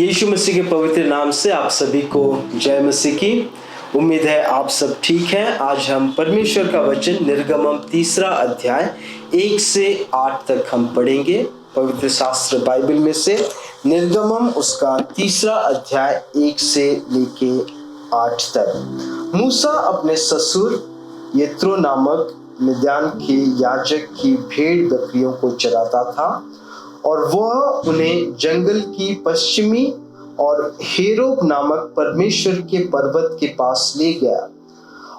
यीशु मसीह के पवित्र नाम से आप सभी को जय मसीह की। उम्मीद है आप सब ठीक हैं। आज हम परमेश्वर का वचन निर्गमम 3 अध्याय 1 से 8 तक हम पढ़ेंगे। पवित्र शास्त्र बाइबल में से निर्गमम उसका 3 अध्याय 1 से लेके 8 तक। मूसा अपने ससुर यत्रो नामक मिद्यान के याजक की भेड़ बकरियों को चराता था और वह उन्हें जंगल की पश्चिमी और हेरोब नामक परमेश्वर के पर्वत के पास ले गया।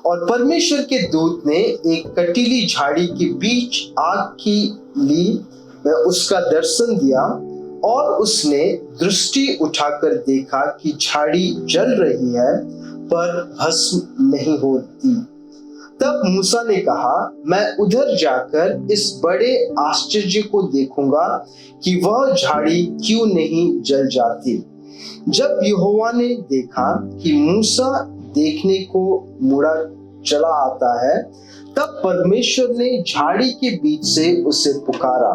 और परमेश्वर के दूत ने एक कटीली झाड़ी के बीच आग की ली में उसका दर्शन दिया और उसने दृष्टि उठाकर देखा कि झाड़ी जल रही है पर भस्म नहीं होती। तब मूसा ने कहा, मैं उधर जाकर इस बड़े आश्चर्य को देखूंगा कि वह झाड़ी क्यों नहीं जल जाती। जब यहोवा ने देखा कि मूसा देखने को मुड़ा चला आता है, तब परमेश्वर ने झाड़ी के बीच से उसे पुकारा,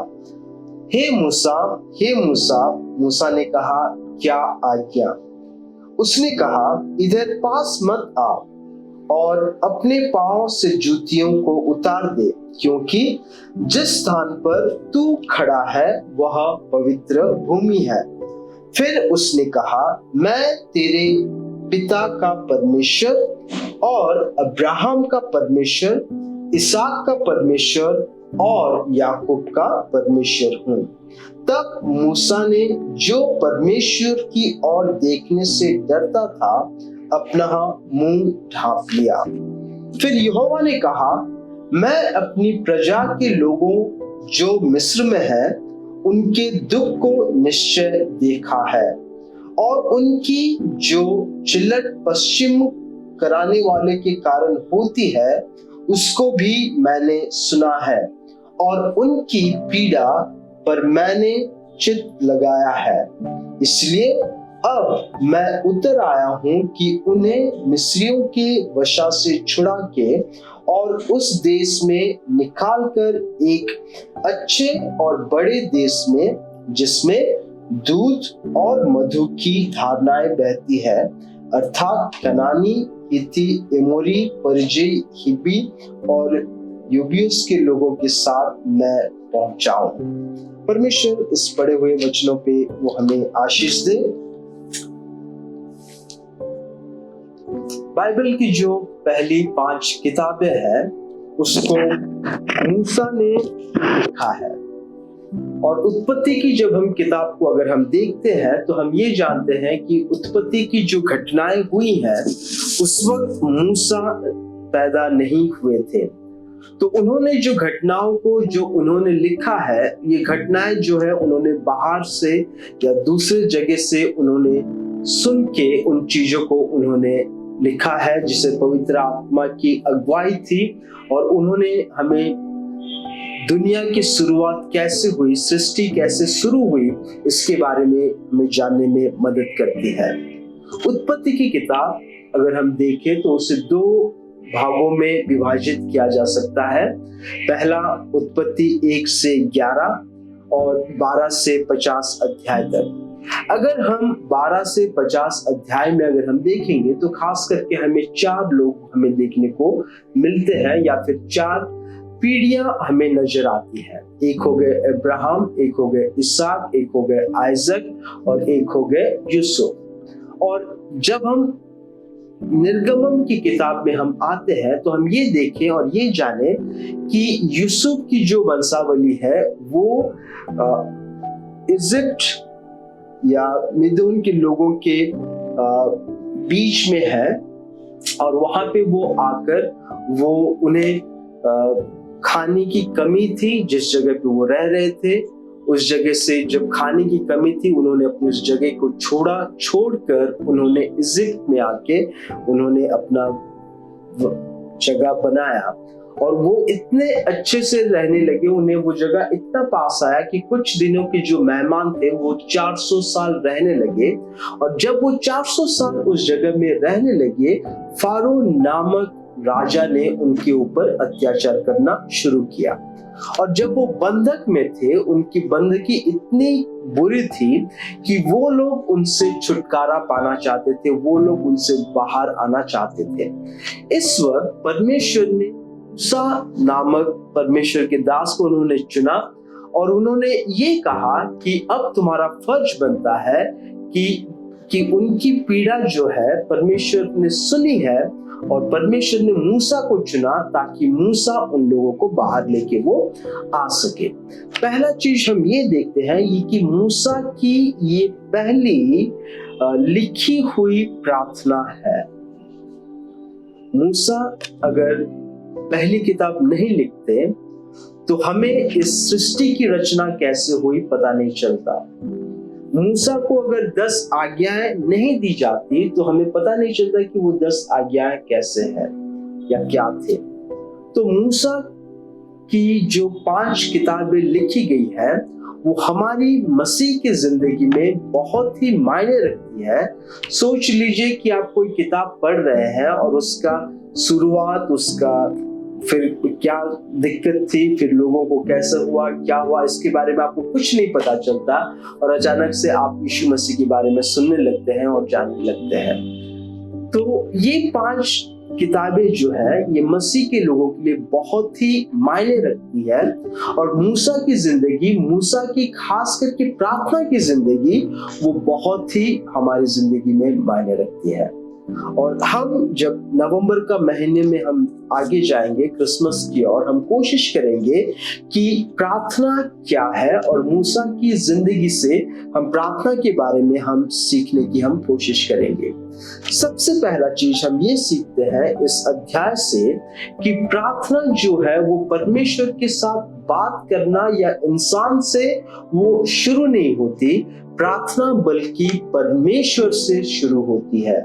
हे मूसा, हे मूसा। मूसा ने कहा, क्या आज्ञा? उसने कहा, इधर पास मत आ और अपने पांव से जूतियों को उतार दे, क्योंकि जिस स्थान पर तू खड़ा है वह पवित्र भूमि है। फिर उसने कहा, मैं तेरे पिता का परमेश्वर और अब्राहम का परमेश्वर, इसहाक का परमेश्वर और याकूब का परमेश्वर हूँ। तब मूसा ने, जो परमेश्वर की ओर देखने से डरता था, अपना मुंह ढांप लिया। फिर यहोवा ने कहा, मैं अपनी प्रजा के लोगों जो मिस्र में है उनके दुख को निश्चय देखा है और उनकी जो चिल्लट पश्चिम कराने वाले के कारण होती है उसको भी मैंने सुना है और उनकी पीड़ा पर मैंने चित्त लगाया है। इसलिए अब मैं उतर आया हूं कि उन्हें मिस्रियों के वशा से छुड़ा के और उस देश में निकाल कर एक अच्छे और बड़े देश में, जिसमें दूध और मधु की धाराएं बहती है, अर्थात कनानी, हित्ती, एमोरी, परिज्जी, हिब्बी और यूबियस के लोगों के साथ मैं पहुंचाऊं। परमेश्वर इस पढ़े हुए वचनों पे वो हमें आशीष दे। बाइबल की जो पहली 5 किताबें हैं उसको मूसा ने लिखा है और उत्पत्ति की जब हम किताब को अगर हम देखते हैं तो हम ये जानते हैं कि उत्पत्ति की जो घटनाएं हुई हैं उस वक्त मूसा पैदा नहीं हुए थे। तो उन्होंने जो घटनाओं को जो उन्होंने लिखा है, ये घटनाएं जो है उन्होंने बाहर से या दूसरे जगह से उन्होंने सुन के उन चीजों को उन्होंने लिखा है, जिसे पवित्र आत्मा की अगुवाई थी। और उन्होंने हमें दुनिया की शुरुआत कैसे हुई, सृष्टि कैसे शुरू हुई, इसके बारे में हमें जानने में मदद करती है। उत्पत्ति की किताब अगर हम देखें तो उसे 2 भागों में विभाजित किया जा सकता है। पहला उत्पत्ति 1 से 11 और 12 से 50 अध्याय तक। अगर हम 12 से 50 अध्याय में अगर हम देखेंगे तो खास करके हमें 4 लोग हमें देखने को मिलते हैं या फिर 4 पीढ़ियां हमें नजर आती है। एक हो गए अब्राहम, एक हो गए इसहाक, एक हो गए आइजक और एक हो गए यूसुफ। और जब हम निर्गमम की किताब में हम आते हैं तो हम ये देखें और ये जाने कि यूसुफ की जो वंशावली है वो इजिप्ट या मिदुन के लोगों के बीच में है और वहां पे वो आकर वो उन्हें खाने की कमी थी। जिस जगह पे वो रह रहे थे उस जगह से जब खाने की कमी थी उन्होंने अपनी उस जगह को छोड़कर उन्होंने इजिप्ट में आके उन्होंने अपना जगह बनाया और वो इतने अच्छे से रहने लगे, उन्हें वो जगह इतना पास आया कि कुछ दिनों के जो मेहमान थे वो 400 साल रहने लगे। और जब वो 400 साल उस जगह में रहने लगे, फारो नामक राजा ने उनके ऊपर अत्याचार करना शुरू किया। और जब वो बंधक में थे, उनकी बंधकी इतनी बुरी थी कि वो लोग उनसे छुटकारा पाना चाहते थे, वो लोग उनसे बाहर आना चाहते थे। इस वक्त परमेश्वर ने मूसा नामक परमेश्वर के दास को उन्होंने चुना और उन्होंने ये कहा कि अब तुम्हारा फर्ज बनता है कि उनकी पीड़ा जो है परमेश्वर ने सुनी है, और परमेश्वर ने मूसा को चुना ताकि मूसा उन लोगों को बाहर लेके वो आ सके। पहला चीज हम ये देखते हैं ये कि मूसा की ये पहली लिखी हुई प्रार्थना है। मूसा अगर पहली किताब नहीं लिखते तो हमें इस सृष्टि की रचना कैसे हुई पता नहीं चलता। मूसा को अगर 10 आज्ञाएं नहीं दी जाती तो हमें पता नहीं चलता कि वो 10 आज्ञाएं कैसे हैं या क्या थे। तो मूसा की जो 5 किताबें लिखी गई है वो हमारी मसीह की जिंदगी में बहुत ही मायने रखती है। सोच लीजिए कि आप कोई किताब पढ़ रहे हैं और उसका शुरुआत, उसका फिर क्या दिक्कत थी, फिर लोगों को कैसे हुआ, क्या हुआ, इसके बारे में आपको कुछ नहीं पता चलता और अचानक से आप यीशु मसीह के बारे में सुनने लगते हैं और जानने लगते हैं। तो ये 5 किताबें जो है ये मसीह के लोगों के लिए बहुत ही मायने रखती है। और मूसा की जिंदगी, मूसा की खास करके प्रार्थना की जिंदगी, वो बहुत ही हमारी जिंदगी में मायने रखती है। और हम जब नवंबर का महीने में हम आगे जाएंगे क्रिसमस की ओर, हम कोशिश करेंगे कि प्रार्थना क्या है और मूसा की जिंदगी से हम प्रार्थना के बारे में हम सीखने की हम कोशिश करेंगे। सबसे पहला चीज हम ये सीखते हैं इस अध्याय से कि प्रार्थना जो है वो परमेश्वर के साथ बात करना या इंसान से वो शुरू नहीं होती, प्रार्थना बल्कि परमेश्वर से शुरू होती है।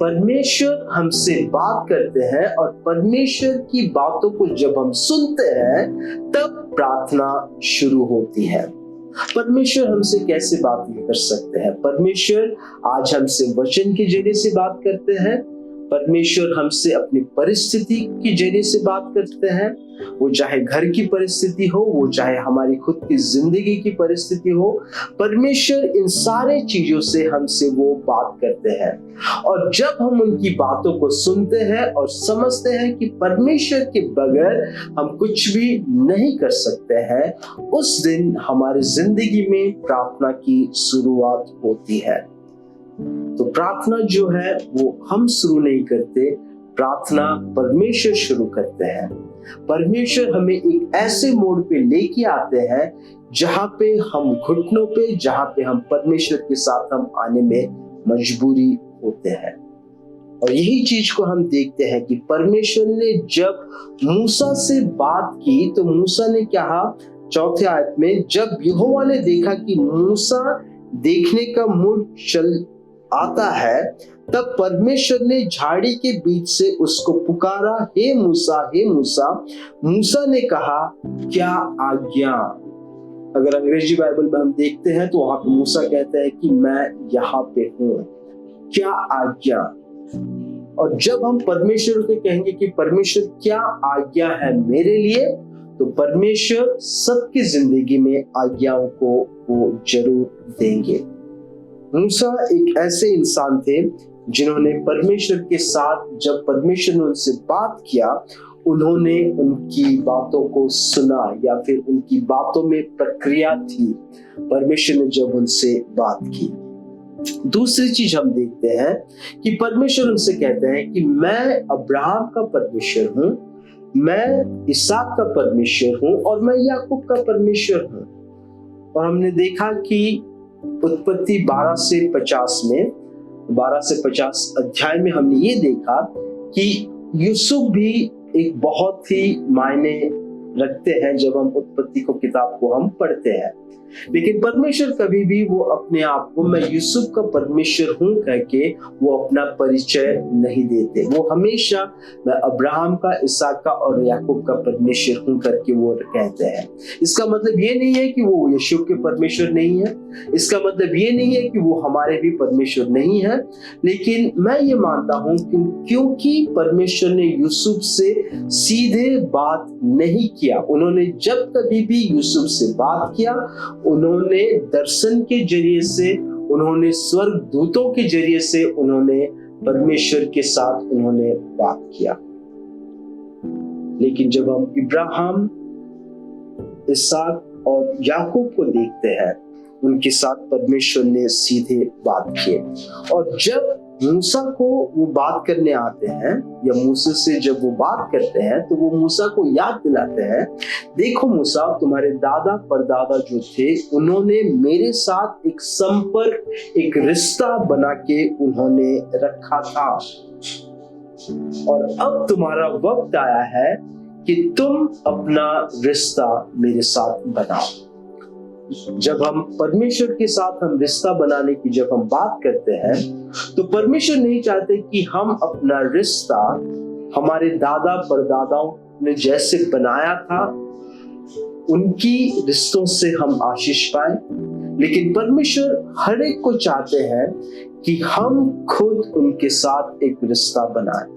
परमेश्वर हमसे बात करते हैं और परमेश्वर की बातों को जब हम सुनते हैं तब प्रार्थना शुरू होती है। परमेश्वर हमसे कैसे बात कर सकते हैं? परमेश्वर आज हमसे वचन के जरिए से बात करते हैं, परमेश्वर हमसे अपनी परिस्थिति के जरिए से बात करते हैं, वो चाहे घर की परिस्थिति हो, वो चाहे हमारी खुद की जिंदगी की परिस्थिति हो, परमेश्वर इन सारे चीजों से हमसे वो बात करते हैं। और जब हम उनकी बातों को सुनते हैं और समझते हैं कि परमेश्वर के बगैर हम कुछ भी नहीं कर सकते हैं, उस दिन हमारी जिंदगी में प्रार्थना की शुरुआत होती है। तो प्रार्थना जो है वो हम शुरू नहीं करते, प्रार्थना परमेश्वर शुरू करते हैं। परमेश्वर हमें एक ऐसे मोड़ पे लेके आते हैं जहां पे हम घुटनों पे, जहां पे हम परमेश्वर के साथ हम आने में मजबूरी होते हैं। और यही चीज को हम देखते हैं कि परमेश्वर ने जब मूसा से बात की तो मूसा ने कहा 4थे आयत में, जब यहोवा ने देखा कि मूसा देखने का मूड चल आता है, तब परमेश्वर ने झाड़ी के बीच से उसको पुकारा, हे मूसा, हे मूसा। मूसा ने कहा, क्या आज्ञा? अगर अंग्रेजी बाइबल में हम देखते हैं तो वहां पे मूसा कहता है कि मैं यहाँ पे हूं, क्या आज्ञा? और जब हम परमेश्वर को कहेंगे कि परमेश्वर क्या आज्ञा है मेरे लिए, तो परमेश्वर सबकी जिंदगी में आज्ञाओं को वो जरूर देंगे। मूसा एक ऐसे इंसान थे जिन्होंने परमेश्वर के साथ, जब परमेश्वर ने उनसे बात किया, उन्होंने उनकी बातों को सुना या फिर उनकी बातों में प्रक्रिया थी परमेश्वर ने जब उनसे बात की। दूसरी चीज हम देखते हैं कि परमेश्वर उनसे कहते हैं कि मैं अब्राहम का परमेश्वर हूं, मैं इसहाक का परमेश्वर हूं और मैं याकूब का परमेश्वर हूं। और हमने देखा कि उत्पत्ति 12 से 50 अध्याय में हमने ये देखा कि यूसुफ भी एक बहुत ही मायने रखते हैं जब हम उत्पत्ति को किताब को हम पढ़ते हैं। लेकिन परमेश्वर कभी भी वो अपने आप को मैं यूसुफ का परमेश्वर हूं कह के वो अपना परिचय नहीं देते। वो हमेशा मैं अब्राहम का, इसहाक का और याकूब का परमेश्वर हूं करके वो कहते हैं। इसका मतलब ये नहीं है कि वो यीशु के परमेश्वर नहीं है, इसका मतलब ये नहीं है कि वो हमारे भी परमेश्वर नहीं है। लेकिन मैं ये मानता हूं क्योंकि परमेश्वर ने यूसुफ से सीधे बात नहीं किया। उन्होंने जब कभी भी यूसुफ से बात किया, उन्होंने दर्शन के जरिए से, उन्होंने स्वर्ग दूतों के जरिए से उन्होंने परमेश्वर के साथ उन्होंने बात किया। लेकिन जब हम इब्राहिम, इसहाक और याकूब को देखते हैं, उनके साथ परमेश्वर ने सीधे बात की। और जब मूसा को वो बात करने आते हैं या मूसा से जब वो बात करते हैं तो वो मूसा को याद दिलाते हैं, देखो मूसा, तुम्हारे दादा परदादा जो थे उन्होंने मेरे साथ एक संपर्क, एक रिश्ता बना के उन्होंने रखा था, और अब तुम्हारा वक्त आया है कि तुम अपना रिश्ता मेरे साथ बनाओ। जब हम परमेश्वर के साथ हम रिश्ता बनाने की जब हम बात करते हैं तो परमेश्वर नहीं चाहते कि हम अपना रिश्ता हमारे दादा परदादाओं ने जैसे बनाया था उनकी रिश्तों से हम आशीष पाए, लेकिन परमेश्वर हर एक को चाहते हैं कि हम खुद उनके साथ एक रिश्ता बनाएं।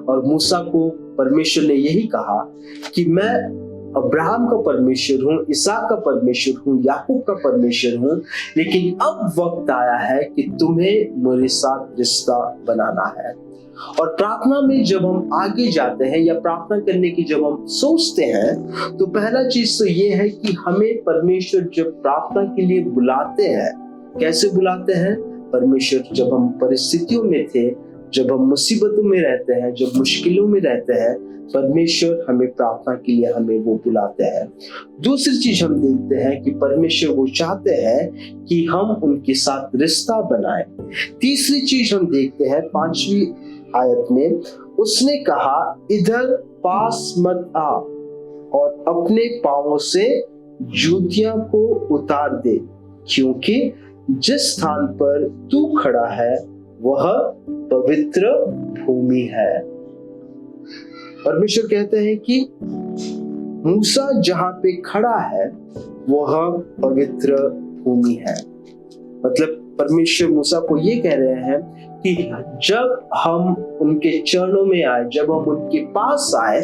और मूसा को परमेश्वर ने यही कहा कि मैं अब्राहम का परमेश्वर हूं, इसहाक का परमेश्वर हूं, याकूब का परमेश्वर हूं, लेकिन अब वक्त आया है कि तुम्हें मेरे साथ रिश्ता बनाना है। और प्रार्थना में जब हम आगे जाते हैं या प्रार्थना करने की जब हम सोचते हैं तो पहला चीज तो ये है कि हमें परमेश्वर जब प्रार्थना के लिए बुलाते हैं, कैसे बुलाते हैं? परमेश्वर जब हम परिस्थितियों में थे, जब हम मुसीबतों में रहते हैं, जब मुश्किलों में रहते हैं, परमेश्वर हमें प्रार्थना के लिए हमें वो बुलाते हैं। दूसरी चीज हम देखते हैं कि परमेश्वर वो चाहते हैं कि हम उनके साथ रिश्ता बनाएं। तीसरी चीज हम देखते हैं 5वीं आयत में, उसने कहा इधर पास मत आ और अपने पांवों से जूतियां को उतार दे, क्योंकि जिस स्थान पर तू खड़ा है वह पवित्र भूमि है। परमेश्वर कहते हैं कि मूसा जहां पे खड़ा है वह पवित्र भूमि है। मतलब परमेश्वर मूसा को ये कह रहे हैं कि जब हम उनके चरणों में आए, जब हम उनके पास आए,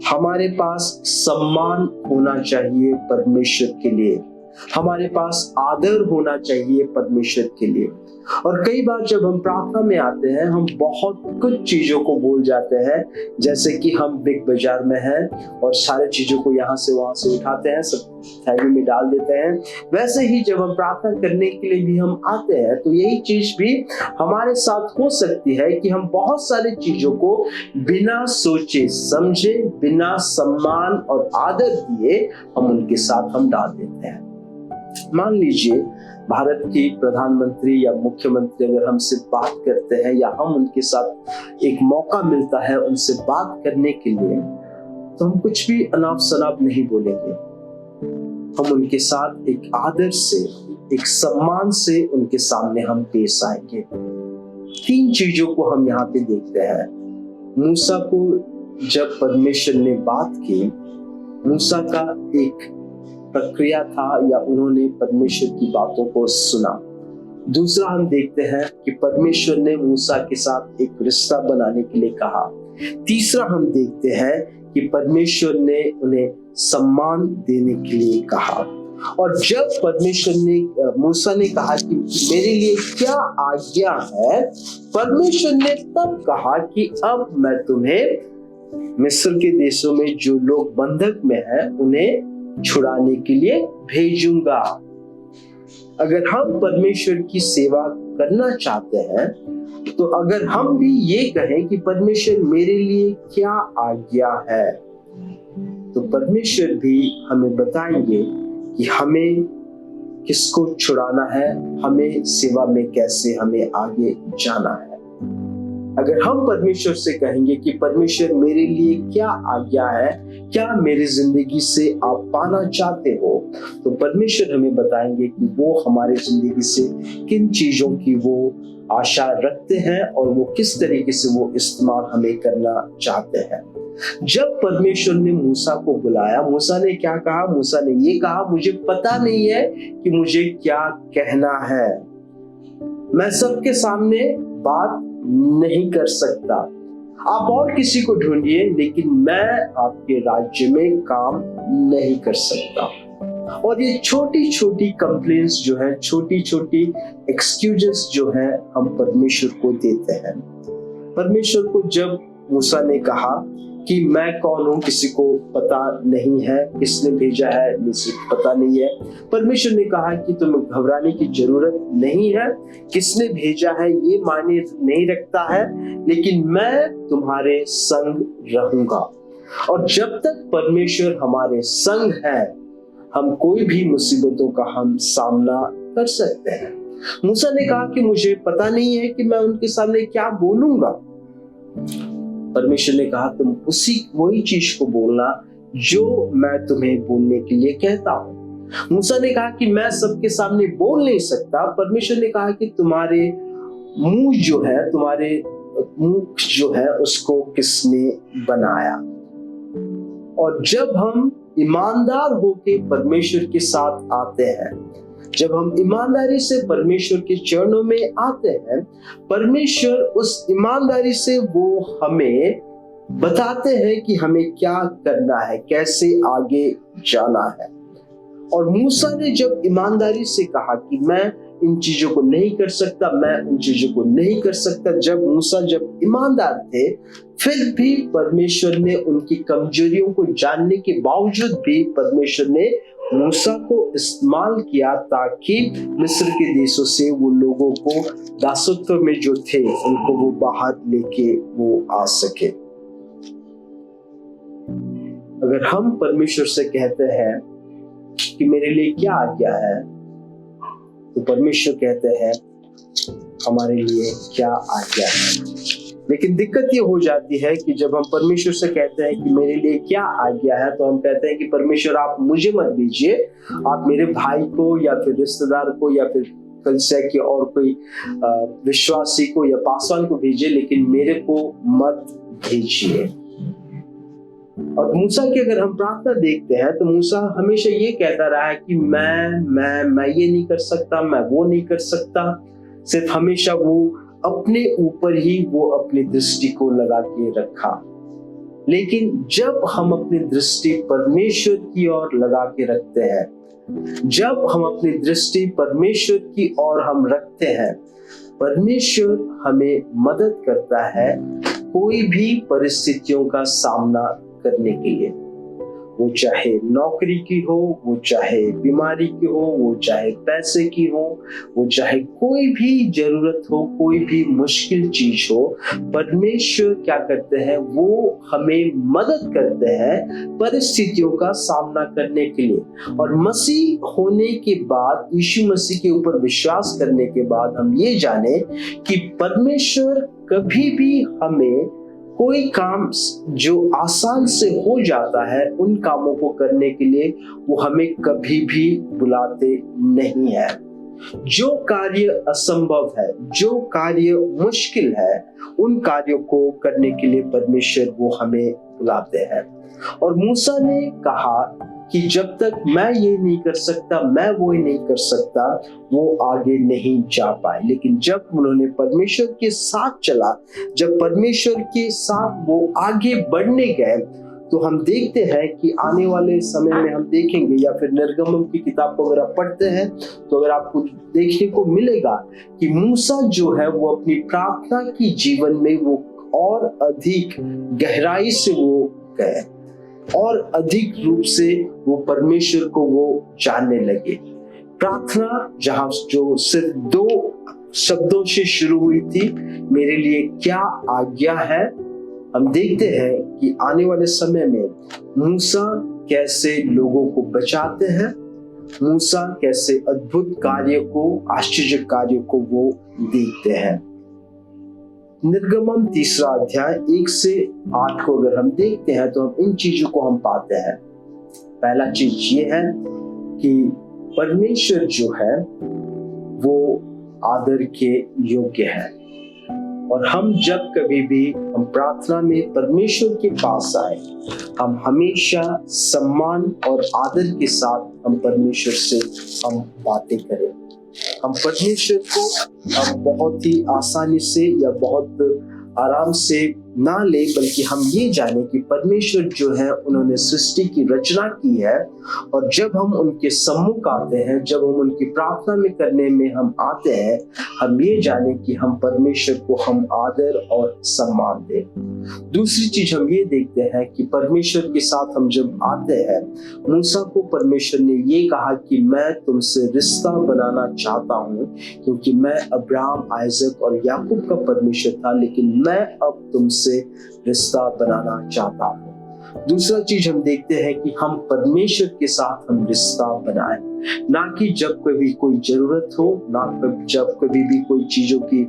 हमारे पास सम्मान होना चाहिए परमेश्वर के लिए, हमारे पास आदर होना चाहिए परमेश्वर के लिए। और कई बार जब हम प्रार्थना में आते हैं हम बहुत कुछ चीजों को भूल जाते हैं, जैसे कि हम बिग बाजार में हैं और सारे चीजों को यहाँ से वहां से उठाते हैं, सब थैली में डाल देते हैं। वैसे ही जब हम प्रार्थना करने के लिए भी हम आते हैं तो यही चीज भी हमारे साथ हो सकती है कि हम बहुत सारी चीजों को बिना सोचे समझे, बिना सम्मान और आदर दिए हम उनके साथ हम डाल देते हैं। मान लीजिए भारत की प्रधानमंत्री या मुख्यमंत्री अगर हमसे बात करते हैं या हम उनके साथ एक मौका मिलता है उनसे बात करने के लिए, तो हम कुछ भी अनाप शनाप नहीं बोलेंगे। हम उनके साथ एक आदर से, एक सम्मान से उनके सामने हम पेश आएंगे। 3 चीजों को हम यहाँ पे देखते हैं। मूसा को जब परमेश्वर ने बात की, मूसा का एक प्रक्रिया था या उन्होंने परमेश्वर की बातों को सुना। दूसरा हम देखते हैं कि परमेश्वर ने मूसा के साथ एक रिश्ता बनाने के लिए कहा। तीसरा हम देखते हैं कि परमेश्वर ने उन्हें सम्मान देने के लिए कहा। और जब परमेश्वर ने मूसा ने कहा कि मेरे लिए क्या आज्ञा है, परमेश्वर ने तब कहा कि अब मैं तुम्हें मिस्र के देशों में जो लोग बंधक में हैं उन्हें छुड़ाने के लिए भेजूंगा। अगर हम परमेश्वर की सेवा करना चाहते हैं तो अगर हम भी ये कहें कि परमेश्वर मेरे लिए क्या आज्ञा है, तो परमेश्वर भी हमें बताएंगे कि हमें किसको छुड़ाना है, हमें सेवा में कैसे हमें आगे जाना है। अगर हम परमेश्वर से कहेंगे कि परमेश्वर मेरे लिए क्या आज्ञा है, क्या मेरी जिंदगी से आप पाना चाहते हो, तो परमेश्वर हमें बताएंगे कि वो हमारे जिंदगी से किन चीजों की वो आशा रखते हैं और वो किस तरीके से वो इस्तेमाल हमें करना चाहते हैं। जब परमेश्वर ने मूसा को बुलाया, मूसा ने क्या कहा? मूसा ने ये कहा, मुझे पता नहीं है कि मुझे क्या कहना है, मैं सबके सामने बात नहीं कर सकता, आप और किसी को ढूंढिए, लेकिन मैं आपके राज्य में काम नहीं कर सकता। और ये छोटी छोटी कंप्लेंट्स जो है, छोटी छोटी एक्सक्यूजेस जो है, हम परमेश्वर को देते हैं। परमेश्वर को जब मूसा ने कहा कि मैं कौन हूं, किसी को पता नहीं है, किसने भेजा है मुझे पता नहीं है, परमेश्वर ने कहा कि तुम्हें घबराने की जरूरत नहीं है, किसने भेजा है ये मायने नहीं रखता है, लेकिन मैं तुम्हारे संग रहूंगा। और जब तक परमेश्वर हमारे संग है, हम कोई भी मुसीबतों का हम सामना कर सकते हैं। मूसा ने कहा कि मुझे पता नहीं है कि मैं उनके सामने क्या बोलूंगा। परमेश्वर ने कहा तुम वही चीज को बोलना जो मैं तुम्हें बोलने के लिए कहता हूं। मूसा ने कहा कि मैं सबके सामने बोल नहीं सकता। परमेश्वर ने कहा कि तुम्हारे मुंह जो है उसको किसने बनाया। और जब हम ईमानदार होके परमेश्वर के साथ आते हैं, जब हम ईमानदारी से परमेश्वर के चरणों में आते हैं, परमेश्वर उस ईमानदारी से वो हमें बताते हैं कि हमें क्या करना है, कैसे आगे जाना है। और मूसा ने जब ईमानदारी से कहा कि मैं इन चीजों को नहीं कर सकता, मैं उन चीजों को नहीं कर सकता, जब मूसा ईमानदार थे, फिर भी परमेश्वर ने उनकी कमजोरियों को जानने के बावजूद भी परमेश्वर ने मूसा को इस्तेमाल किया ताकि मिस्र के देशों से वो लोगों को दासत्व में जो थे उनको वो बाहर लेके वो आ सके। अगर हम परमेश्वर से कहते हैं कि मेरे लिए क्या आज्ञा है, तो परमेश्वर कहते हैं हमारे लिए क्या आज्ञा है। लेकिन दिक्कत ये हो जाती है कि जब हम परमेश्वर से कहते हैं कि मेरे लिए क्या आज्ञा है, तो हम कहते हैं कि परमेश्वर आप मुझे मत भेजिए, आप मेरे भाई को या फिर रिश्तेदार को या फिर कलीसिया के और कोई विश्वासी को या पासवान को भेजिए, लेकिन मेरे को मत भेजिए। और मूसा की अगर हम प्रार्थना देखते हैं तो मूसा हमेशा ये कहता रहा है कि मैं ये नहीं कर सकता, मैं वो नहीं कर सकता। सिर्फ हमेशा वो अपने ऊपर ही वो अपनी दृष्टि को लगा के रखा। लेकिन जब हम अपनी दृष्टि परमेश्वर की ओर लगा के रखते हैं, जब हम अपनी दृष्टि परमेश्वर की ओर हम रखते हैं, परमेश्वर हमें मदद करता है कोई भी परिस्थितियों का सामना करने के लिए। वो चाहे नौकरी की हो, वो चाहे बीमारी की हो, वो चाहे पैसे की हो, वो चाहे कोई भी जरूरत हो, कोई भी मुश्किल चीज हो, परमेश्वर क्या करते हैं, वो हमें मदद करते हैं परिस्थितियों का सामना करने के लिए। और मसीह होने के बाद, यीशु मसीह के ऊपर विश्वास करने के बाद हम ये जाने कि परमेश्वर कभी भी हमें कोई काम जो आसान से हो जाता है, उन कामों को करने के लिए वो हमें कभी भी बुलाते नहीं है। जो कार्य असंभव है, जो कार्य मुश्किल है, उन कार्यों को करने के लिए परमेश्वर वो हमें बुलाते हैं। और मूसा ने कहा कि जब तक मैं ये नहीं कर सकता, मैं वो ही नहीं कर सकता, वो आगे नहीं जा पाए। लेकिन जब उन्होंने परमेश्वर के साथ चला, जब परमेश्वर के साथ वो आगे बढ़ने गए, तो हम देखते हैं कि आने वाले समय में हम देखेंगे, या फिर निर्गमन की किताब को अगर आप पढ़ते हैं तो अगर आपको देखने को मिलेगा कि मूसा जो है वो अपनी प्रार्थना की जीवन में वो और अधिक गहराई से वो गए और अधिक रूप से वो परमेश्वर को वो जानने लगे। प्रार्थना जहां जो सिर्फ 2 शब्दों से शुरू हुई थी, मेरे लिए क्या आज्ञा है, हम देखते हैं कि आने वाले समय में मूसा कैसे लोगों को बचाते हैं, मूसा कैसे अद्भुत कार्य को, आश्चर्य कार्य को वो देखते हैं। निर्गमम 3 अध्याय 1 से 8 को अगर हम देखते हैं तो हम इन चीजों को हम पाते हैं। पहला चीज ये है कि परमेश्वर जो है वो आदर के योग्य है, और हम जब कभी भी हम प्रार्थना में परमेश्वर के पास आए, हम हमेशा सम्मान और आदर के साथ हम परमेश्वर से हम बातें करें। हम परमेश्वर को हम बहुत ही आसानी से या बहुत आराम से ना ले, बल्कि हम ये जाने कि परमेश्वर जो है उन्होंने सृष्टि की रचना की है, और जब हम उनके सम्मुख आते हैं, जब हम उनकी प्रार्थना में करने में हम आते हैं, हम ये जाने कि हम परमेश्वर को हम आदर और सम्मान दें। दूसरी चीज हम ये देखते हैं कि परमेश्वर के साथ हम जब आते हैं, मूसा को परमेश्वर ने ये कहा कि मैं तुमसे रिश्ता बनाना चाहता हूँ, क्योंकि मैं अब्राहम, आइजक और याकूब का परमेश्वर था, लेकिन मैं अब तुमसे रिश्ता बनाना चाहता हूँ। दूसरा चीज हम देखते हैं कि हम परमेश्वर के साथ हम रिश्ता बनाएं, ना कि जब कभी कोई जरूरत हो, ना जब कभी भी कोई चीजों की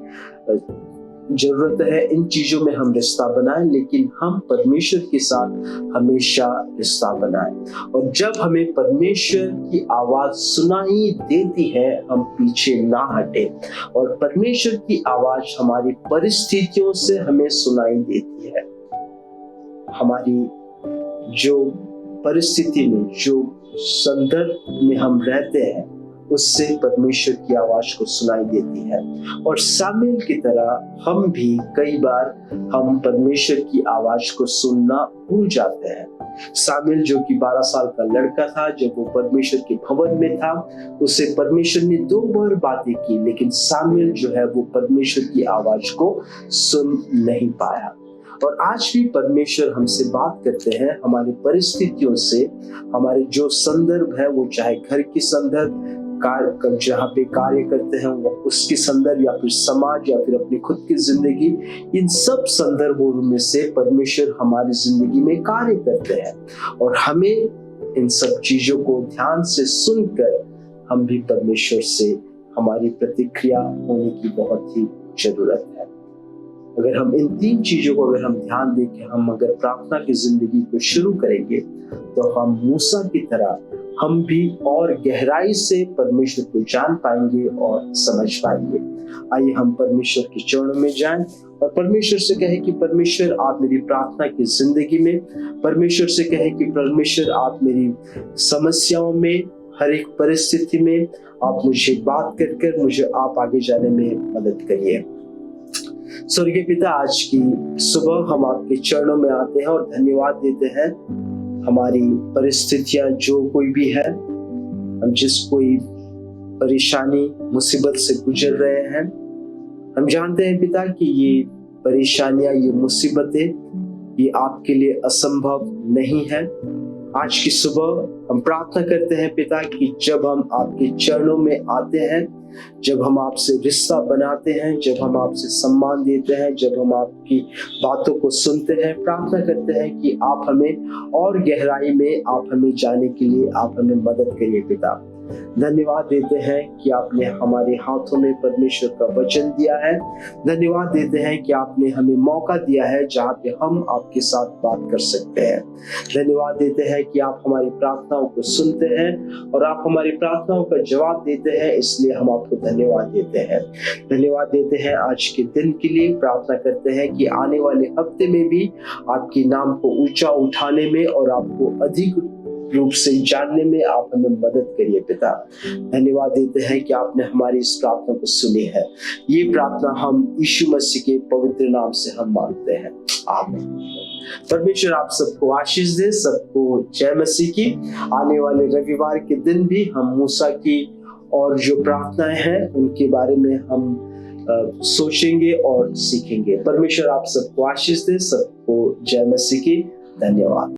जरूरत है, इन चीजों में हम रिश्ता बनाएं, लेकिन हम परमेश्वर के साथ हमेशा रिश्ता बनाएं। और जब हमें परमेश्वर की आवाज सुनाई देती है, हम पीछे ना हटे, और परमेश्वर की आवाज हमारी परिस्थितियों से हमें सुनाई देती है। हमारी जो परिस्थिति में, जो संदर्भ में हम रहते हैं, उससे परमेश्वर की आवाज को सुनाई देती है। और सामुएल की तरह हम भी कई बार हम परमेश्वर की आवाज को सुनना भूल जाते हैं। सामुएल जो कि 12 साल का लड़का था, जब वो परमेश्वर के भवन में था, उसे परमेश्वर ने 2 बार बातें की, लेकिन सामुएल जो है वो परमेश्वर की आवाज को सुन नहीं पाया। और आज भी परमेश्वर हमसे बात करते हैं हमारी परिस्थितियों से। हमारे जो संदर्भ है, वो चाहे घर की संदर्भ, जहाँ पे कार्य करते हैं उसके संदर्भ, या फिर समाज, या फिर अपनी खुद की जिंदगी, इन सब संदर्भों में से परमेश्वर हमारी जिंदगी में कार्य करते हैं, और हमें इन सब चीजों को ध्यान से सुनकर हम भी परमेश्वर से हमारी प्रतिक्रिया होने की बहुत ही जरूरत है। अगर हम इन 3 चीजों को अगर हम ध्यान देकर हम अगर प्रार्थना की जिंदगी को शुरू करेंगे, तो हम मूसा की तरह हम भी और गहराई से परमेश्वर को जान पाएंगे और समझ पाएंगे। आइए हम परमेश्वर के चरणों में जाएं और परमेश्वर से कहें कि परमेश्वर आप मेरी प्रार्थना की जिंदगी में, परमेश्वर से कहें कि परमेश्वर आप मेरी समस्याओं में, हर एक परिस्थिति में आप मुझे बात कर मुझे आप आगे जाने में मदद करिए। स्वर्गीय पिता, आज की सुबह हम आपके चरणों में आते हैं और धन्यवाद देते हैं। हमारी परिस्थितियां जो कोई भी है, हम जिस कोई परेशानी मुसीबत से गुजर रहे हैं, हम जानते हैं पिता कि ये परेशानियां, ये मुसीबतें, ये आपके लिए असंभव नहीं है। आज की सुबह हम प्रार्थना करते हैं पिता कि जब हम आपके चरणों में आते हैं, जब हम आपसे रिश्ता बनाते हैं, जब हम आपसे सम्मान देते हैं, जब हम आपकी बातों को सुनते हैं, प्रार्थना करते हैं कि आप हमें और गहराई में आप हमें जाने के लिए आप हमें मदद करिए पिता। धन्यवाद देते हैं कि आपने हमारे हाथों में परमेश्वर का वचन दिया है। धन्यवाद देते हैं कि आपने हमें मौका दिया है जहाँ पे हम आपके साथ बात कर सकते हैं। धन्यवाद देते हैं कि आप हमारी प्रार्थनाओं को सुनते हैं और आप हमारी प्रार्थनाओं का जवाब देते हैं, इसलिए हम आपको धन्यवाद देते हैं। धन्यवाद देते हैं आज के दिन के लिए। प्रार्थना करते हैं कि आने वाले हफ्ते में भी आपके नाम को ऊंचा उठाने में और आपको अधिक रूप से जानने में आप हमें मदद करिए पिता। धन्यवाद देते हैं कि आपने हमारी इस प्रार्थना को सुनी है। ये प्रार्थना हम यीशु मसीह के पवित्र नाम से हम मांगते हैं, आमीन। परमेश्वर आप सबको आशीष दे, सबको जय मसीह की। आने वाले रविवार के दिन भी हम मूसा की और जो प्रार्थनाएं हैं उनके बारे में हम सोचेंगे और सीखेंगे। परमेश्वर आप सबको आशीष दे, सबको जय मसीह की। धन्यवाद।